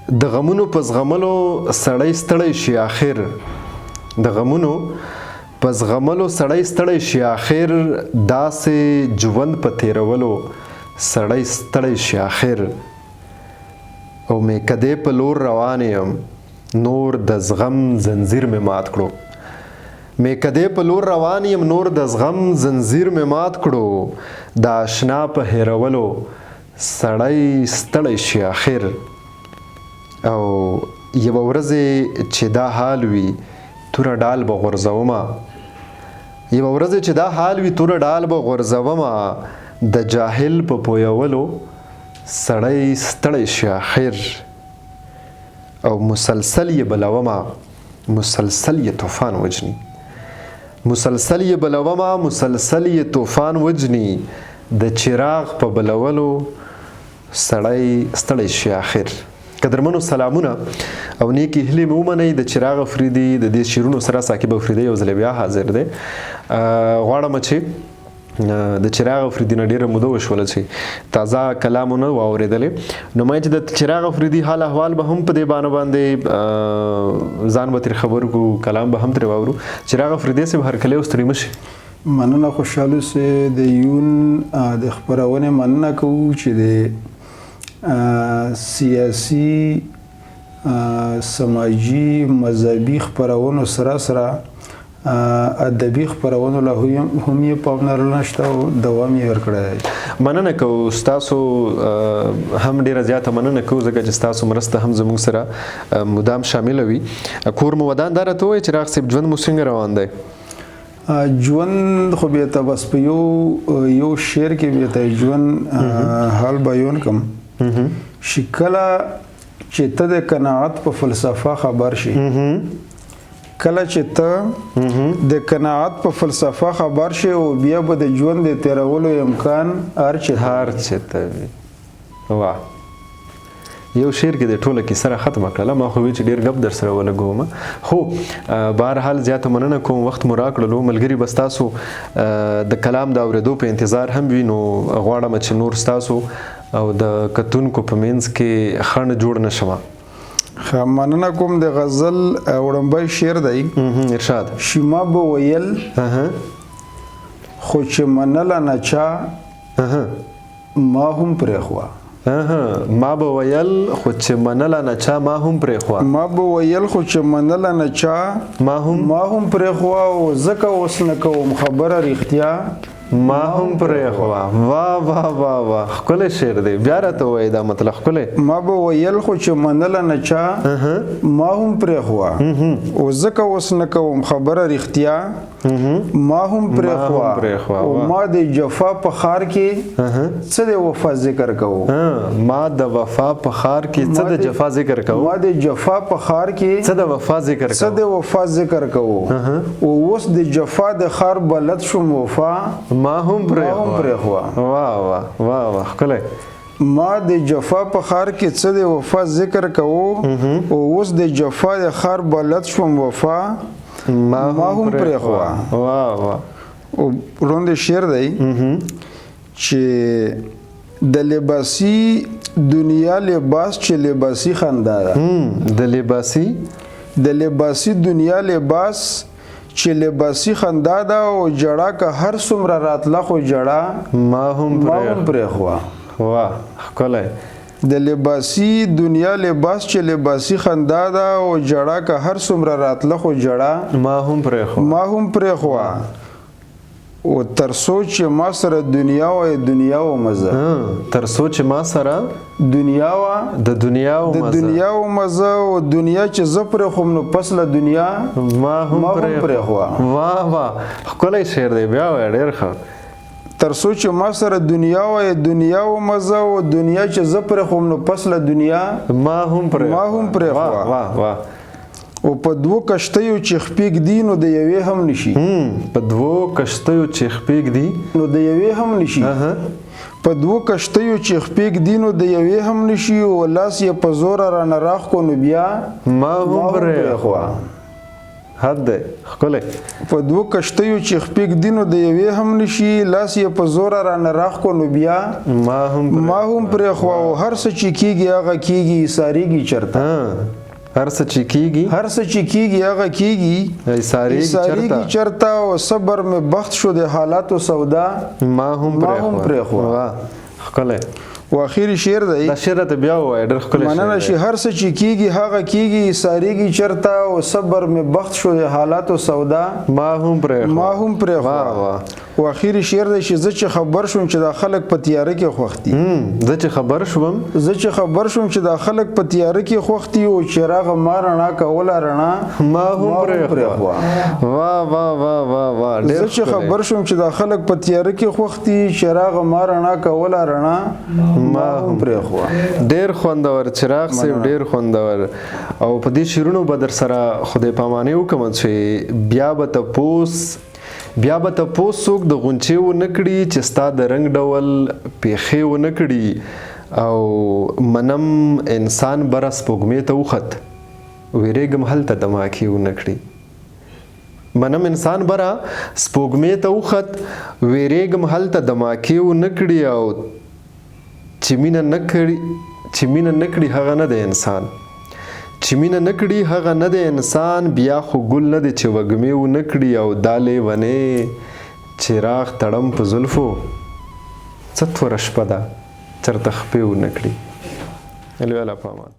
د غمونو په زغملو سړی ستړی شي آخر، د غمونو په زغملو سړی ستړی شي آخر، داسې ژوند په تیرولو سړی ستړی شي آخر. او میکدې په لور روان یم نور د زغم زنځیر مې مات کړو، میکدې په لور روان یم نور د زغم زنځیر مې مات کړو، د آشنا په هیرولو سړی ستړی شي آخر. او یوه ورځ چې دا حال وي توره ډال به غورځومه، یوه ورځ چې دا حال وي توره ډال به غورځومه، د جاهل په پویولو سړی ستړی شي آخر. او مسلسل یې بلومه مسلسل یې طوفان وجني، مسلسل یې بلومه مسلسل یې طوفان وجني، د چراغ په بلولو سړی ستړی شي آخر. قدرمنو سلامونه او نیکی هیلې مې ومنئ. د چراغ افریدي د دې شعرونو سره ثاقب افریدی یو ځل بیا حاضر دی. غواړم چې د چراغ افریدي نه ډېره موده وشوله چې تازه کلامونه واورېدلې، نو ما چې د چراغ افریدي حال احوال به هم په دې باندې ځان به ترې خبر کړو، کلام به هم ترې واورو. چراغ افریدي صاحب هرکلی ستړي مه شئ. مننه خوشحالو سه د یون د خپرونې مننه کوو چې د سیاسي سماجي مذهبي خپرونو سره سره ادبي خپرونو له هم یې پاملرنه شته او دوام یې ورکړی دی. مننه کوو ستاسو هم ډېره زیاته مننه کوو ځکه چې ستاسو مرسته هم زموږ سره مدام شامله وي. کور مو ودان دا راته ووایئ چراغ صاحب ژوند مو څنګه روان دی؟ ژوند خو بیا ته بس په یو شعر کې بیا ته ژوند حال بیان کم چې کله چې ته د قناعت په فلسفه خبر شي، کله چې ته د قناعت په فلسفه خبر شي او بیا به د ژوند د تیرولو امکان هر چېرته وي. واه، یو شعر کې د ټوله کیسه را ختمه کړله. ما خو وی چې ډېر ګپ در سره ولګوم، خو بهرحال زیاته مننه کوم وخت مو راکړلو. ملګري به ستاسو د کلام د اورېدو په انتظار هم وي، نو غواړم چې نور ستاسو او د کتونکو په منځ کې خنډ جوړ نه شمه. مننه کوم. د غزل وړومبی شعر دی. ارشاد. شیما به ویل خو چې منله نه چا ما هم پرېښوه، ما به ویل خو چې منله نه چا ما هم پرېښوه، ما به ویل خو چې منله نه چا ما هم پرېښوه، او ځکه اوس نه کوم خبره رښتیا ما هم پرېښوه. واه واه واه واه، ښکلی شعر دی. بیا راته ووایئ دا مطلب ښکلی. ما به ویل خو چې منله نه چا ما هم پرېښوه، او ځکه اوس نه کوم خبره رښتیا ما هم پرېښوه، او ما د جفا په خار کې څه د وفا ذکر کوو، ما د وفا په خار کې څه د جفا ذکر کوو، ما د جفا په خار کې څه د وفا ذکر کوو، څه د وفا ذکر کوو، او اوس د جفا د خار بلد شوم وفا ما هم پرېښوه. واه واه واه واه، ښکلی. ما د جفا په خار کې څه د وفا ذکر کوو، او اوس د جفا د خار بلد شوم وفا ما هم پرېښوه. واه واه. او وړاندې شعر دی چې د لباسي دنیا لباس چې لباسي خندا ده، د لباسي دنیا لباس چې لباسي خندا ده، او جړه که هر څومره راتله خو جړه ما هم پرېښوه. واه، ښکلی. د لباسي دنیا لباس چې لباسي خندا ده، او جړه که هر څومره راتله خو جړه ما هم پرېښوه، او تر څو چې ما سره دنیا وای دنیا و مزه، تر څو چې ما سره دنیا وه د دنیا و مزه، او دنیا چې زه پرېښوم نو پس له دنیا ما هم پرېښوه. واه واه، ښکلی شعر دی. بیا وایه، ډېر ښه. تر څو چې ما سره دنیا وای دنیا و مزه، او دنیا چې زه پرېښوم نو پس له دنیا ما هم پرېښوه. واه واه. او په دوو کشتیو چې خپې ږدي نو د یوې هم نشي، په دوو کشتیو چې خپې ږدي نو د یوې هم نشي، په دوو کشتیو چې خپې ږدي نو د یوې هم نشي، او لاس یې په زوره رانه راښکو نو بیا ما هم پرېښوه. حد دی ښکلی په دوو کشتیو چې خپې ږدي نو د یوې هم نشي لاس یې په زوره رانه راښکو نو بیا ما هم پرېښوه او هر څه چې کېږي هغه کېږي ایسارېږي چېرته هر څه چې کېږي هغه کېږي ایسارېږي چېرته او صبر مې بخت شو د حالاتو سودا ما هم پرېښوه ښکلی و اخیری شعر دی دا شعر ته بیا ووایه ډېر ښکلی مننه شي هر څه چې کېږي هغه کېږي ایسارېږي چېرته او صبر مې بخت شو د حالاتو سودا ما هم پرېښوه و اخیری شعر دی چې زه چې خبر شوم چې دا خلک په تیاره کې خوښ دي زه چې خبر شوم چې دا خلک په تیاره کې خوښ دي او چراغ ما رڼا کوله رڼا ما هم پرېښوه زه چې خبر شوم چې دا خلک په تیاره کې خوښ دي چراغ ما رڼا کوله رڼا ما هم پرېښوه ډېر خوندور چراغ صاحب ډېر خوندور او په دې شعرونو به در سره خدای پاماني وکړم چې بیا به تپوس څوک د غونچې ونه کړي چې ستا د رنګ ډول پیښې ونه کړي او منم انسان بره سپوږمۍ ته وخت ویرېږم هلته دماکې ونه کړي منم انسان بره سپوږمۍ ته وخت ویرېږم هلته دماکې ونه کړي او چې مینه نه کړي هغه نه دی انسان بیا خو ګل نه دی چې وږمې ونه کړي او دا لیونې چراغ تړم په زلفو څه توره شپه ده چېرته خپې ونه کړي الویاله په امان